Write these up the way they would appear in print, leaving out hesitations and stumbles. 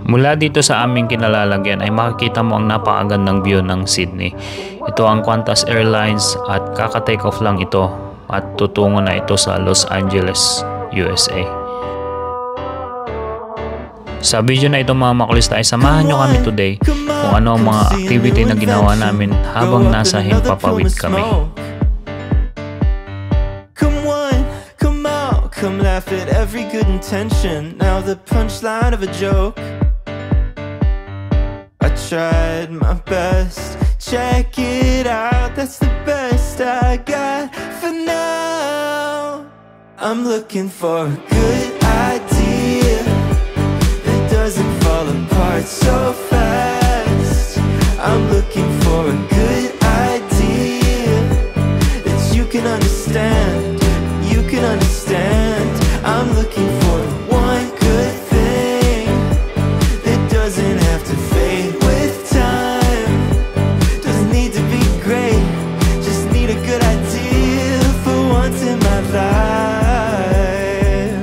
Mula dito sa aming kinalalagyan ay makikita mo ang napakagandang view ng Sydney. Ito ang Qantas Airlines at kaka-take off lang ito at tutungo na ito sa Los Angeles, USA. Sa video na ito mga makulista ay samahan nyo kami today kung ano ang mga activity na ginawa namin habang nasa Himpapawid kami. Come laugh at every good intention. Now the punchline of a joke. I tried my best. Check it out. That's the best I got for now. I'm looking for a good idea that doesn't fall apart so fast. I'm looking for a good idea that you can understand. You can understand. I'm looking for one good thing that doesn't have to fade with time. Doesn't need to be great, just need a good idea for once in my life.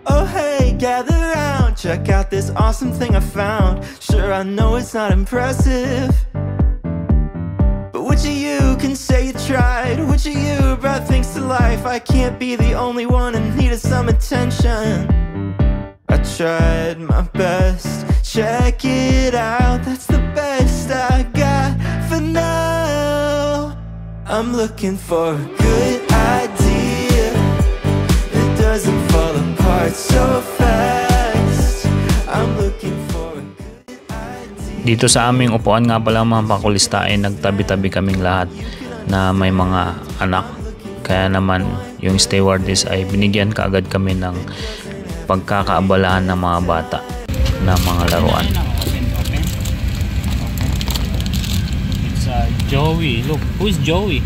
Oh hey, gather round, check out this awesome thing I found. Sure, I know it's not impressive, which of you can say you tried? Which of you brought things to life? I can't be the only one and needed some attention. I tried my best. Check it out. That's the best I got for now. I'm looking for a good idea that doesn't fall apart so fast. I'm looking for a good idea. Dito sa aming upuan nga pala mga makulista ay nagtabi-tabi kaming lahat na may mga anak. Kaya naman yung stewardess ay binigyan kaagad kami ng pagkakaabalahan ng mga bata na mga laruan. It's Joey. Look, who's Joey?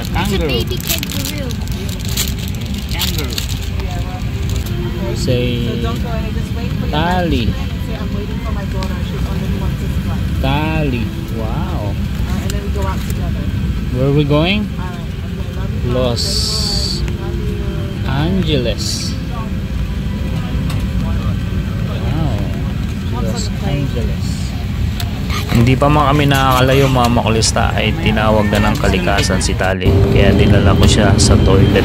The kangaroo. It's a baby kangaroo. Kangaroo. Say Tali. I'm waiting for my daughter. She's on the one to fly. Tali. Wow. And then we go out together. Where are we going? Alright. Okay, love you. Los Angeles. Wow. Los Angeles. Hindi pa man kami nakakalayo mga makulista ay tinawag na ng kalikasan si Tali. Kaya dinala ko siya sa toilet.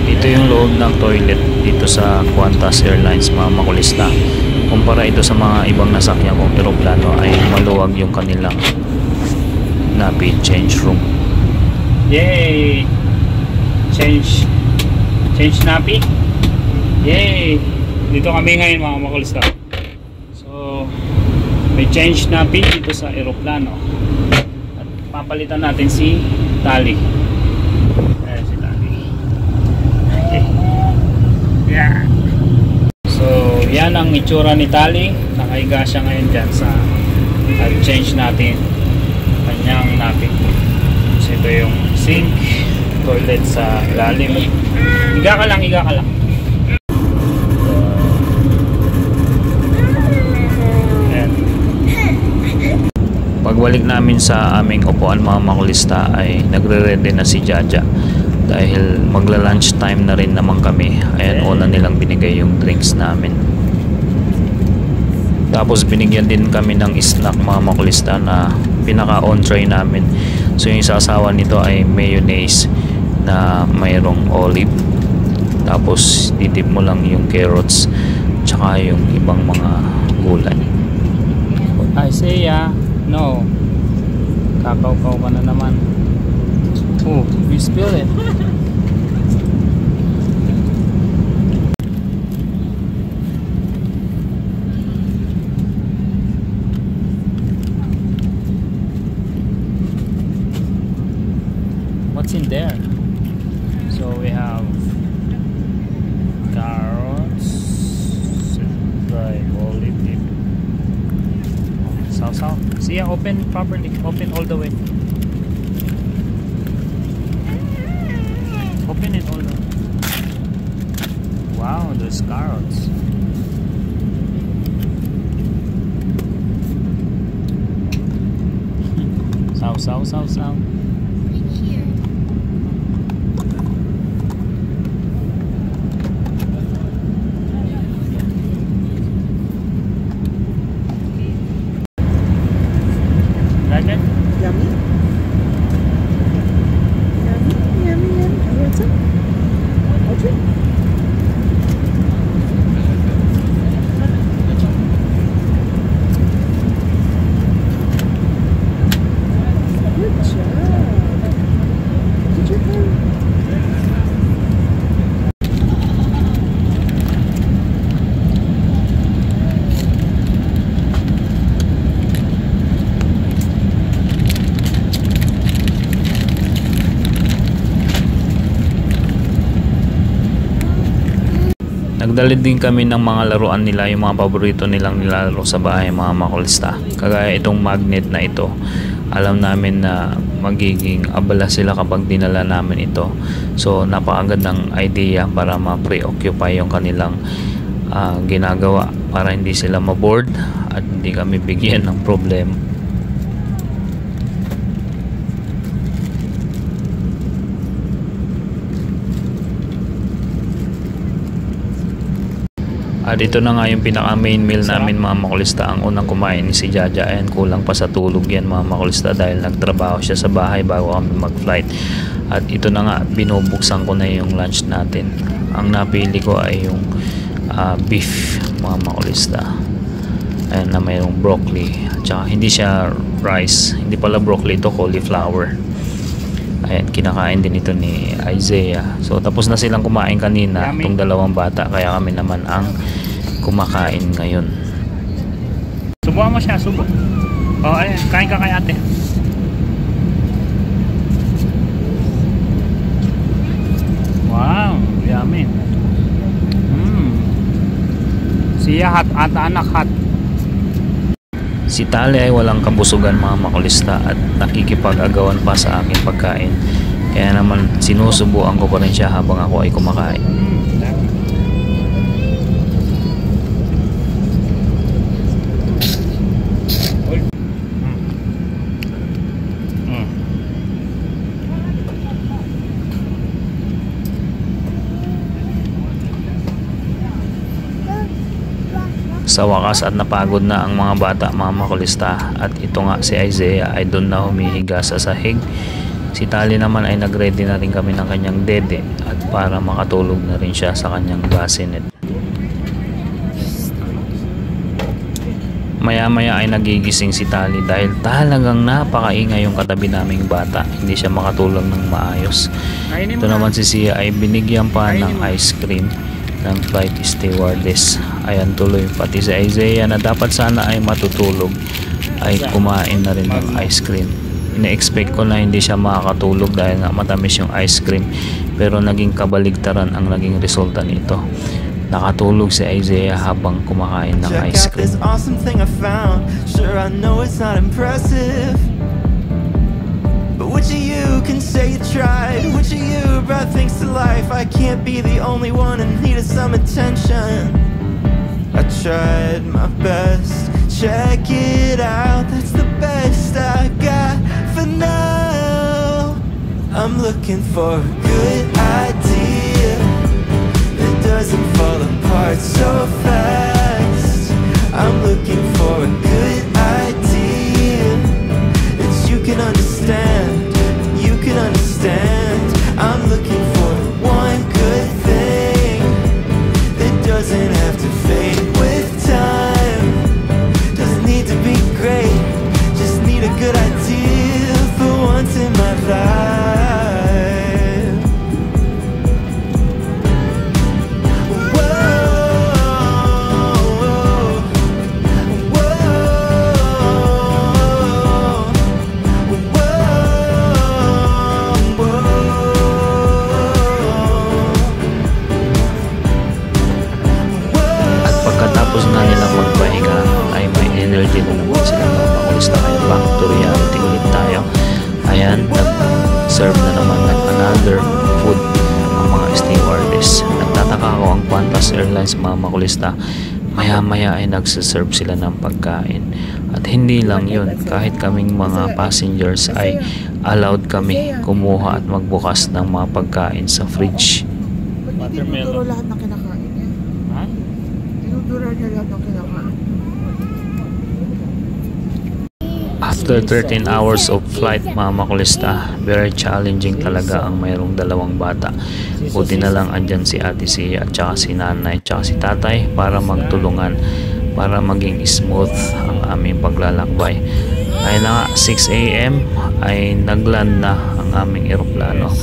Ito yung loob ng toilet dito sa Qantas Airlines mga makulista. Kumpara ito sa mga ibang nasakyan kong eroplano ay maluwag yung kanilang nappy change room. Yay! Change nappy? Yay! Dito kami ngayon mga makulista. So, may change nappy dito sa eroplano. At papalitan natin si Tali. Ayan si Tali. Okay. Yeah. So, yan ang itsura ni Tali. Nakahiga siya ngayon dyan sa change natin kanyang nappy. So, ito yung sink, toilet sa ilalim. Higa ka lang, higa ka lang. Ayan. Pagbalik namin sa aming upuan mga makulista ay nagre-ready na si Jaja. Dahil magla-lunch time na rin naman kami. Ayan, una nilang binigay yung drinks namin. Tapos binigyan din kami ng snack mga makulista na pinaka-on tray namin. So yung isasawa nito ay mayonnaise na mayroong olive. Tapos didip mo lang yung carrots tsaka yung ibang mga gulay. I say no. Kakaw-kaw ka na naman. Oh, you spill it. What's in there? So we have carrots, dry olive dip. Sauce. See, open properly. Open all the way. Open it all the way. Wow, there's carrots. Sauce. Right here. Nagdala din kami ng mga laruan nila, yung mga paborito nilang nilalaro sa bahay, mga makulista. Kagaya itong magnet na ito. Alam namin na magiging abala sila kapag dinala namin ito. So napakagandang idea para ma-preoccupy yung kanilang ginagawa, para hindi sila ma-bored at hindi kami bigyan ng problem. At ito na nga yung pinaka main meal namin, mga makulista. Ang unang kumain ni si Jaja. Ayan, kulang pa sa tulog yan, mga makulista, dahil nagtrabaho siya sa bahay bago kami mag-flight. At ito na nga, binubuksan ko na yung lunch natin. Ang napili ko ay yung beef, mga makulista. Ayan na, mayroong broccoli. At saka hindi siya rice, hindi pala broccoli ito, cauliflower. Ayan, kinakain din ito ni Isaiah. So tapos na silang kumain kanina, itong dalawang bata, kaya kami naman ang kumakain ngayon. Subuhan mo siya, subo. Oh, ayan, kain ka kay ate. Wow, yummy. Siya hat at anak hat. Si Tali ay walang kabusugan, mga makulista, at nakikipag-agawan pa sa aking pagkain. Kaya naman sinusubuan ko pa rin siya habang ako ay kumakain. Sa wakas at napagod na ang mga bata, mga makulista, at ito nga si Isaiah ay doon na humihiga sa sahig. Si Tali naman ay nagready na rin kami ng kanyang dede at para makatulog na rin siya sa kanyang bassinet. Maya maya ay nagigising si Tali dahil talagang napakaingay yung katabi naming bata. Hindi siya makatulog ng maayos. Ito naman si Sia ay binigyan pa ng ice cream ng flight stewardess. Ayan, tuloy pati si Isaiah na dapat sana ay matutulog ay kumain na rin ng ice cream. Ina-expect ko na hindi siya makakatulog dahil nga matamis yung ice cream, pero naging kabaligtaran ang naging resulta nito. Nakatulog si Isaiah habang kumakain ng ice cream. Check out this awesome thing I found. Sure, I know it's not impressive, but which of you can say you tried? Which of you brought things to life? I can't be the only one and needed some attention. I tried my best, check it out, that's the best I got for now. I'm looking for a good idea that doesn't fall apart so fast. I'm looking for a good idea that you can understand, you can understand. I'm looking for one good thing that doesn't have to fade with time. Doesn't need to be great, just need a good idea for once in my life. Whoa, At pagkatapos nga nilang magpahinga ay may energy na naman sila, mga makulista. Kaya back to reality ulit tayo. Ayan, nag-serve na naman ng another food ang mga stewardess. Nagtataka ako ang Qantas Airlines, mga makulista, maya maya ay nagsiserve sila ng pagkain. At hindi lang yun, kahit kaming mga passengers ay allowed kami kumuha at magbukas ng mga pagkain sa fridge. Ba't hindi tinuturo lahat ng kinakain niya? Ha? Tinuturo niya lahat ng kinakain. After 13 hours of flight, mga makulista, very challenging talaga ang mayroong dalawang bata. Buti na lang andyan si Ate Sia at saka si Nanay at saka si Tatay para magtulungan, para maging smooth ang aming paglalakbay. Ay na nga, 6 AM ay nagland na ang aming eroplano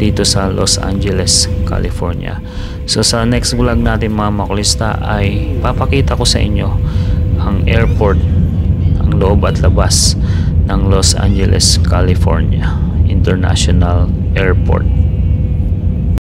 dito sa Los Angeles, California. So sa next vlog natin, mga makulista, ay papakita ko sa inyo ang airport, ang loob at labas ng Los Angeles, California International Airport.